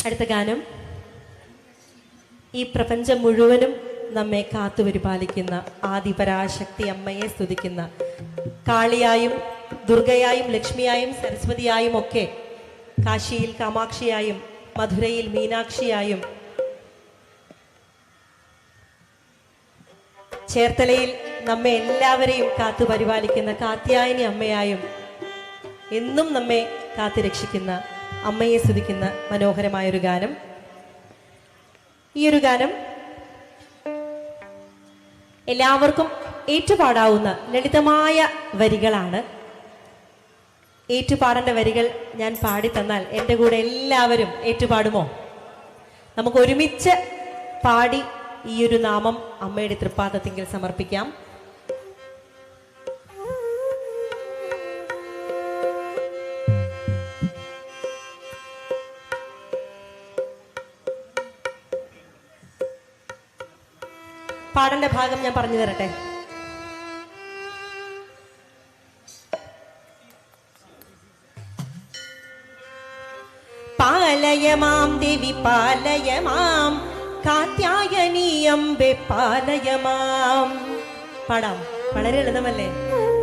അടുത്ത ഗാനം ഈ പ്രപഞ്ചം മുഴുവനും നമ്മെ കാത്തുപരിപാലിക്കുന്ന ആദിപരാശക്തി അമ്മയെ സ്തുതിക്കുന്ന കാളിയായും ദുർഗയായും ലക്ഷ്മിയായും സരസ്വതിയായും ഒക്കെ കാശിയിൽ കാമാക്ഷിയായും മധുരയിൽ മീനാക്ഷിയായും ചേർത്തലയിൽ നമ്മെ എല്ലാവരെയും കാത്തുപരിപാലിക്കുന്ന കാത്യായനി അമ്മയായും എന്നും നമ്മെ കാത്തുരക്ഷിക്കുന്ന അമ്മയെ സ്തുതിക്കുന്ന മനോഹരമായൊരു ഗാനം. ഈ ഒരു ഗാനം എല്ലാവർക്കും ഏറ്റുപാടാവുന്ന ലളിതമായ വരികളാണ്. ഏറ്റുപാടേണ്ട വരികൾ ഞാൻ പാടിത്തന്നാൽ എൻ്റെ കൂടെ എല്ലാവരും ഏറ്റുപാടുമോ? നമുക്ക് ഒരുമിച്ച് പാടി ഈ ഒരു നാമം അമ്മയുടെ തൃപ്പാദത്തിങ്കിൽ സമർപ്പിക്കാം. പാടേണ്ട ഭാഗം ഞാൻ പറഞ്ഞു തരട്ടെ. പാലയമാം ദേവി പാലയമാം കാത്യായനി അംബെ പാലയമാം. പാടാം, വളരെ ലളിതമല്ലേ?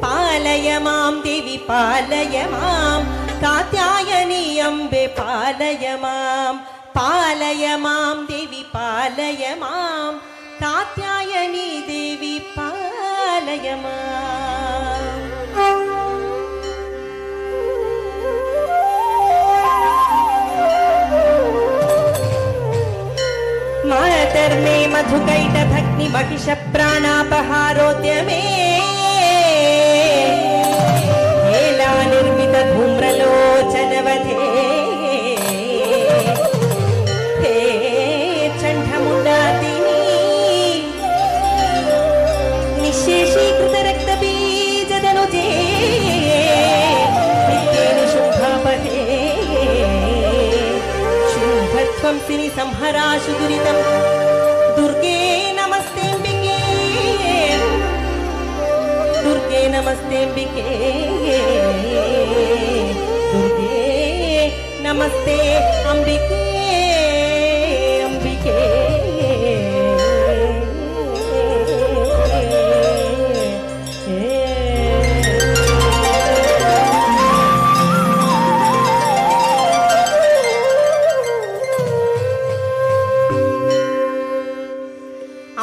പാലയമാം ദേവി പാലയമാം കാത്യായനി അംബെ പാലയമാം. പാലയമാം ദേവി പാലയമാം കാത്യായനി ദേവി പാലയമാം. मातर्मे मधुकैटभग्नि महिष प्राणापहारोद्यमे हेला निर्मित धूम्रलोचनवधे हे चण्डमुण्डादिनी निशेषीकृत रक्तबीजदनुजे नित्येन शुभापहे शुभध्वंसिनि संहराशु दुरितं दुर्गे नमस्तेऽम्बिके दुर्गे नमस्तेऽम्बिके दुर्गे नमस्ते अम्बिके अम्बिके.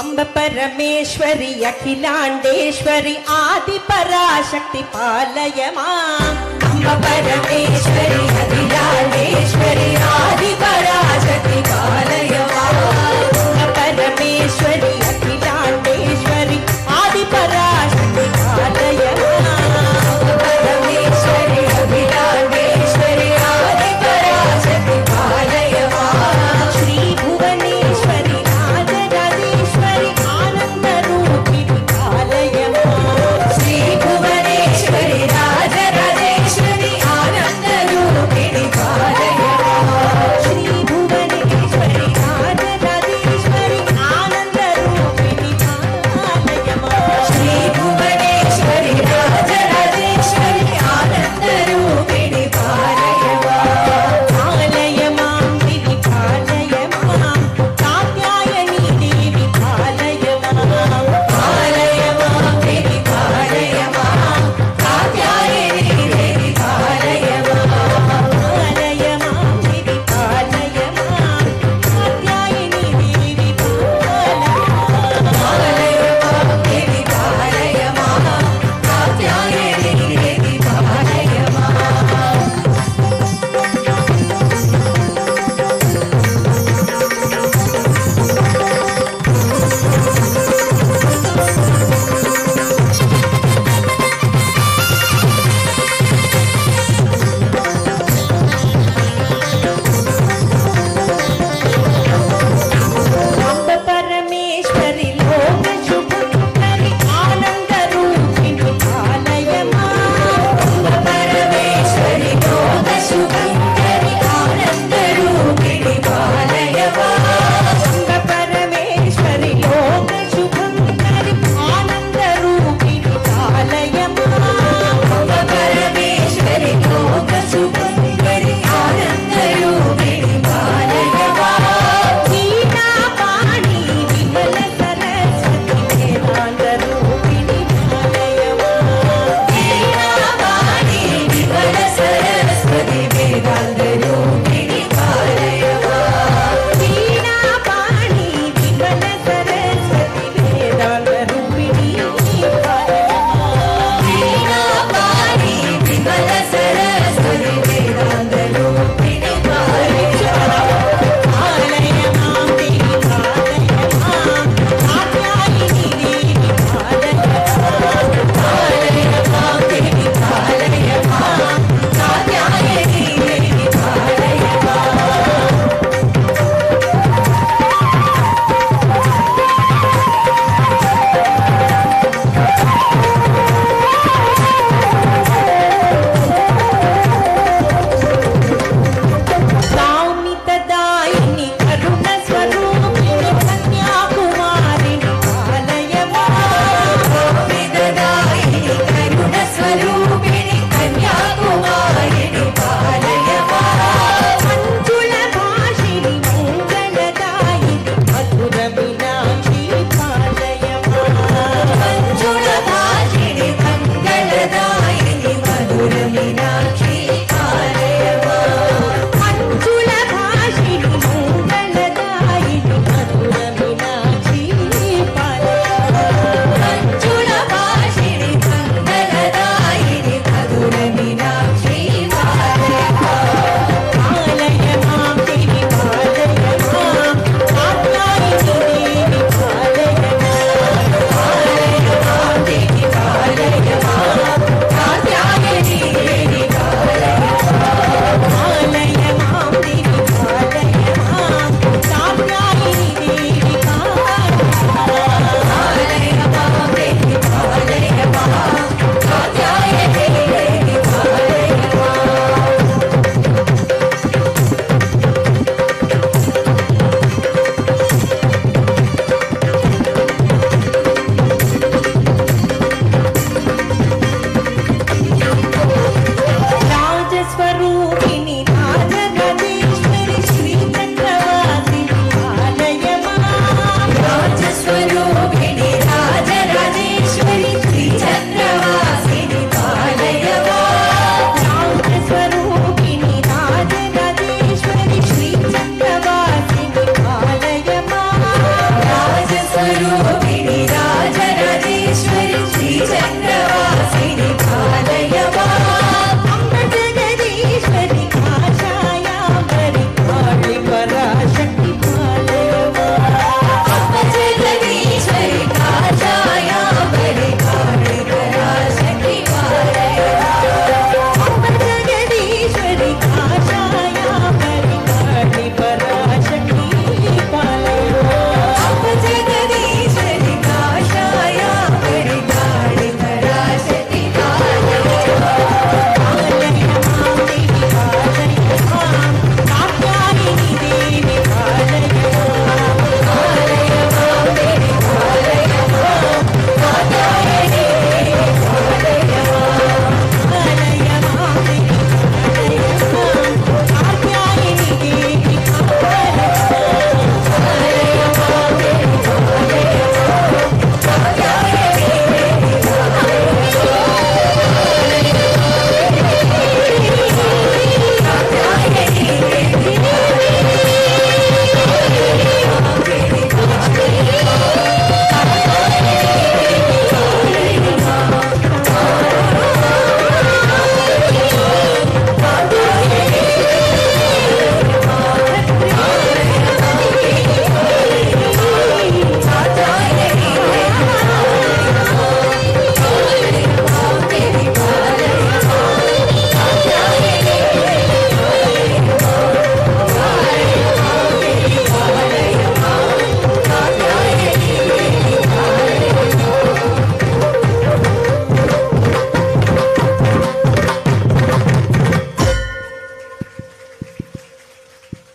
अम्ब परमेश्वरी अखिलांडेश्वरी आदि पराशक्ति पालय मां. अम्ब परमेश्वरी